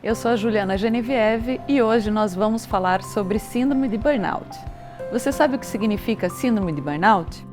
Eu sou a Juliana Genevieve e hoje nós vamos falar sobre síndrome de burnout. Você sabe o que significa síndrome de burnout?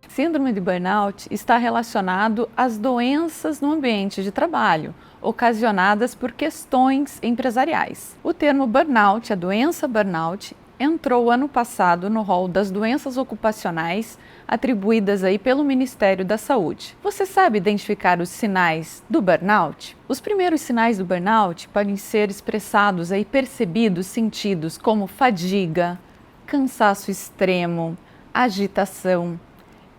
Síndrome de burnout está relacionado às doenças no ambiente de trabalho, ocasionadas por questões empresariais. O termo burnout, a doença burnout, entrou ano passado no rol das doenças ocupacionais atribuídas aí pelo Ministério da Saúde. Você sabe identificar os sinais do burnout? Os primeiros sinais do burnout podem ser expressados aí, percebidos, sentidos como fadiga, cansaço extremo, agitação,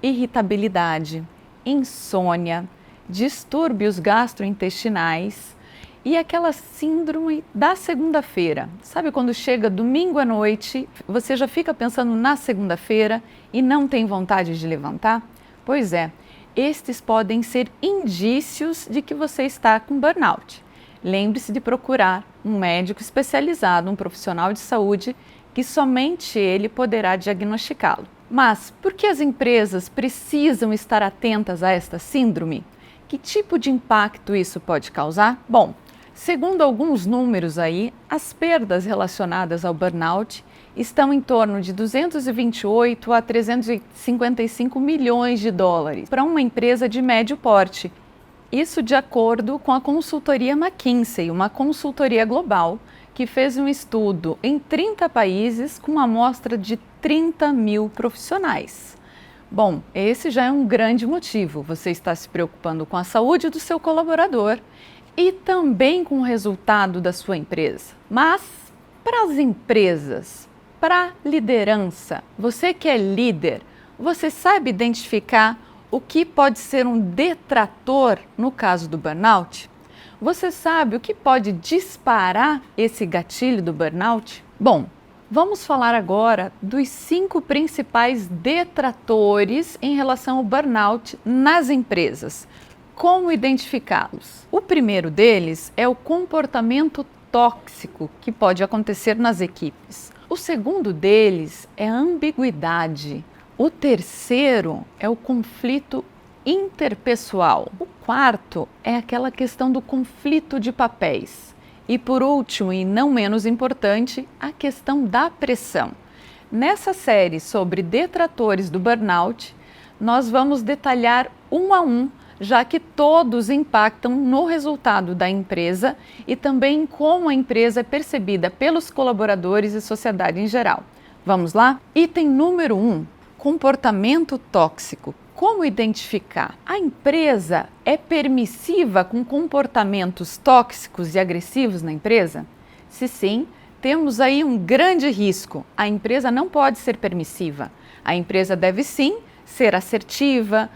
irritabilidade, insônia, distúrbios gastrointestinais e aquela síndrome da segunda-feira. Sabe quando chega domingo à noite, você já fica pensando na segunda-feira e não tem vontade de levantar? Pois é, estes podem ser indícios de que você está com burnout. Lembre-se de procurar um médico especializado, um profissional de saúde, que somente ele poderá diagnosticá-lo. Mas por que as empresas precisam estar atentas a esta síndrome? Que tipo de impacto isso pode causar? Bom, segundo alguns números aí, as perdas relacionadas ao burnout estão em torno de 228 a 355 milhões de dólares para uma empresa de médio porte. Isso de acordo com a consultoria McKinsey, uma consultoria global que fez um estudo em 30 países com uma amostra de 30 mil profissionais. Bom, esse já é um grande motivo. Você está se preocupando com a saúde do seu colaborador e também com o resultado da sua empresa. Mas para as empresas, para a liderança, você que é líder, você sabe identificar o que pode ser um detrator no caso do burnout? Você sabe o que pode disparar esse gatilho do burnout? Bom, vamos falar agora dos 5 principais detratores em relação ao burnout nas empresas. Como identificá-los? O primeiro deles é o comportamento tóxico que pode acontecer nas equipes. O segundo deles é a ambiguidade. O terceiro é o conflito interpessoal. O quarto é aquela questão do conflito de papéis. E por último, e não menos importante, a questão da pressão. Nessa série sobre detratores do burnout, nós vamos detalhar um a um, já que todos impactam no resultado da empresa e também em como a empresa é percebida pelos colaboradores e sociedade em geral. Vamos lá? Item número 1, comportamento tóxico. Como identificar? A empresa é permissiva com comportamentos tóxicos e agressivos na empresa? Se sim, temos aí um grande risco. A empresa não pode ser permissiva. A empresa deve sim ser assertiva,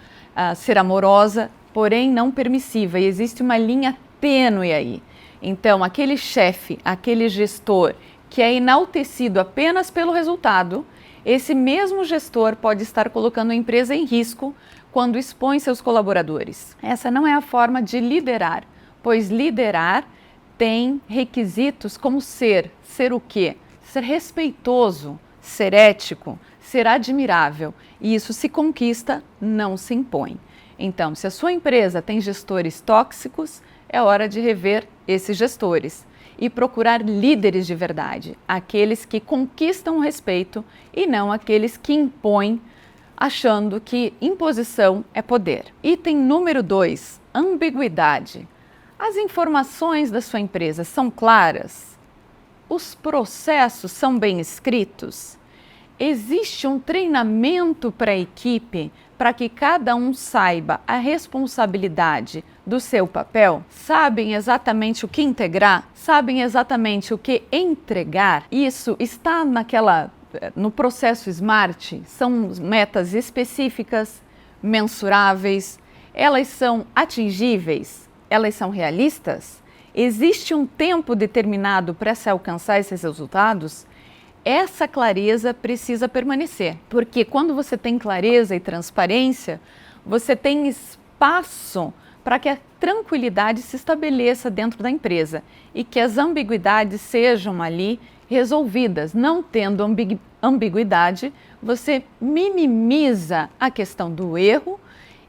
ser amorosa, porém não permissiva. E existe uma linha tênue aí. Então, aquele chefe, aquele gestor que é enaltecido apenas pelo resultado, esse mesmo gestor pode estar colocando a empresa em risco quando expõe seus colaboradores. Essa não é a forma de liderar, pois liderar tem requisitos como ser o quê? Ser respeitoso, ser ético, ser admirável. E isso se conquista, não se impõe. Então, se a sua empresa tem gestores tóxicos, é hora de rever esses gestores e procurar líderes de verdade, aqueles que conquistam o respeito e não aqueles que impõem, achando que imposição é poder. Item número 2, ambiguidade. As informações da sua empresa são claras? Os processos são bem escritos? Existe um treinamento para a equipe para que cada um saiba a responsabilidade do seu papel? Sabem exatamente o que integrar? Sabem exatamente o que entregar? Isso está no processo SMART? São metas específicas, mensuráveis? Elas são atingíveis? Elas são realistas? Existe um tempo determinado para se alcançar esses resultados? Essa clareza precisa permanecer, porque quando você tem clareza e transparência, você tem espaço para que a tranquilidade se estabeleça dentro da empresa e que as ambiguidades sejam ali resolvidas. Não tendo ambiguidade, você minimiza a questão do erro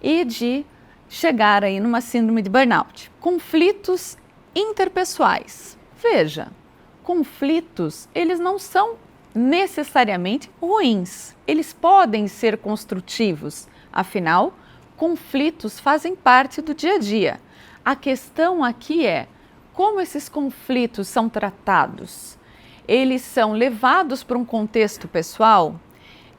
e de chegar aí numa síndrome de burnout. Conflitos interpessoais. Veja, conflitos, eles não são necessariamente ruins. Eles podem ser construtivos. Afinal, conflitos fazem parte do dia a dia. A questão aqui é como esses conflitos são tratados. Eles são levados para um contexto pessoal?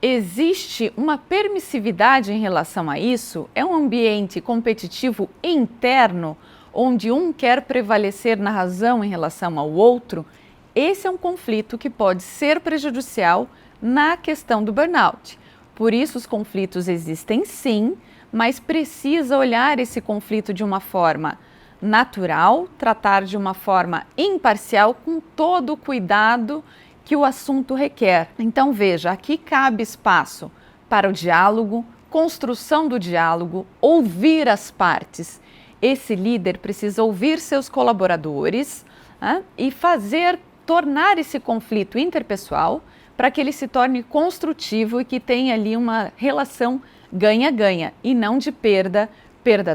Existe uma permissividade em relação a isso? É um ambiente competitivo interno, onde um quer prevalecer na razão em relação ao outro? Esse é um conflito que pode ser prejudicial na questão do burnout. Por isso, os conflitos existem sim, mas precisa olhar esse conflito de uma forma natural, tratar de uma forma imparcial, com todo o cuidado que o assunto requer. Então veja, aqui cabe espaço para o diálogo, construção do diálogo, ouvir as partes. Esse líder precisa ouvir seus colaboradores e tornar esse conflito interpessoal para que ele se torne construtivo e que tenha ali uma relação ganha-ganha e não de perda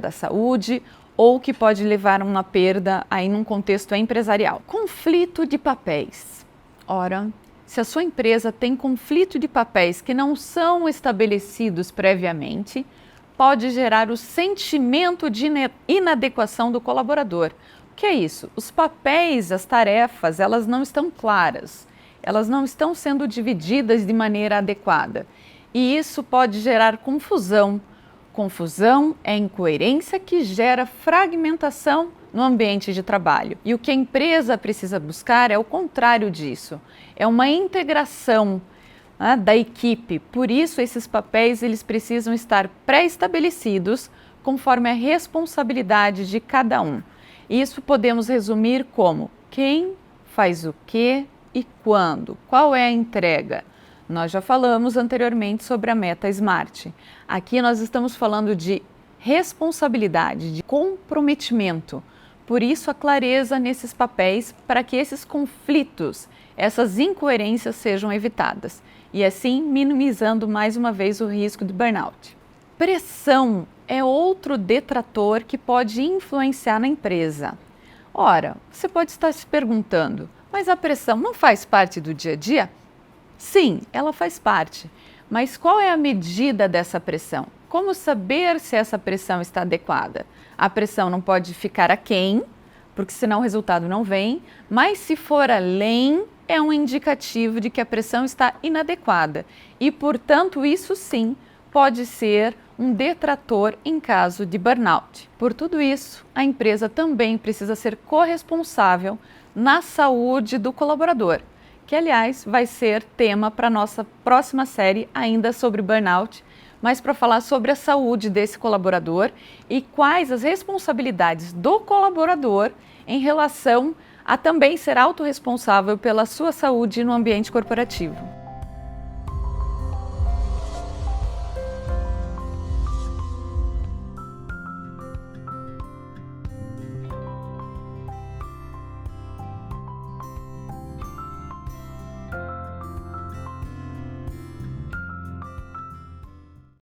da saúde ou que pode levar a uma perda aí num contexto empresarial. Conflito de papéis. Ora, se a sua empresa tem conflito de papéis que não são estabelecidos previamente, pode gerar o sentimento de inadequação do colaborador. O que é isso? Os papéis, as tarefas, elas não estão claras, elas não estão sendo divididas de maneira adequada. E isso pode gerar confusão. Confusão é incoerência que gera fragmentação no ambiente de trabalho. E o que a empresa precisa buscar é o contrário disso. É uma integração da equipe. Por isso, esses papéis eles precisam estar pré-estabelecidos conforme a responsabilidade de cada um. Isso podemos resumir como quem faz o quê e quando, qual é a entrega. Nós já falamos anteriormente sobre a meta SMART. Aqui nós estamos falando de responsabilidade, de comprometimento. Por isso a clareza nesses papéis para que esses conflitos, essas incoerências sejam evitadas e assim minimizando mais uma vez o risco de burnout. Pressão é outro detrator que pode influenciar na empresa. Ora, você pode estar se perguntando, mas a pressão não faz parte do dia a dia? Sim, ela faz parte, mas qual é a medida dessa pressão? Como saber se essa pressão está adequada? A pressão não pode ficar aquém, porque senão o resultado não vem, mas se for além, é um indicativo de que a pressão está inadequada e, portanto, isso sim pode ser um detrator em caso de burnout. Por tudo isso, a empresa também precisa ser corresponsável na saúde do colaborador, que, aliás, vai ser tema para a nossa próxima série ainda sobre burnout, mas para falar sobre a saúde desse colaborador e quais as responsabilidades do colaborador em relação a também ser autorresponsável pela sua saúde no ambiente corporativo.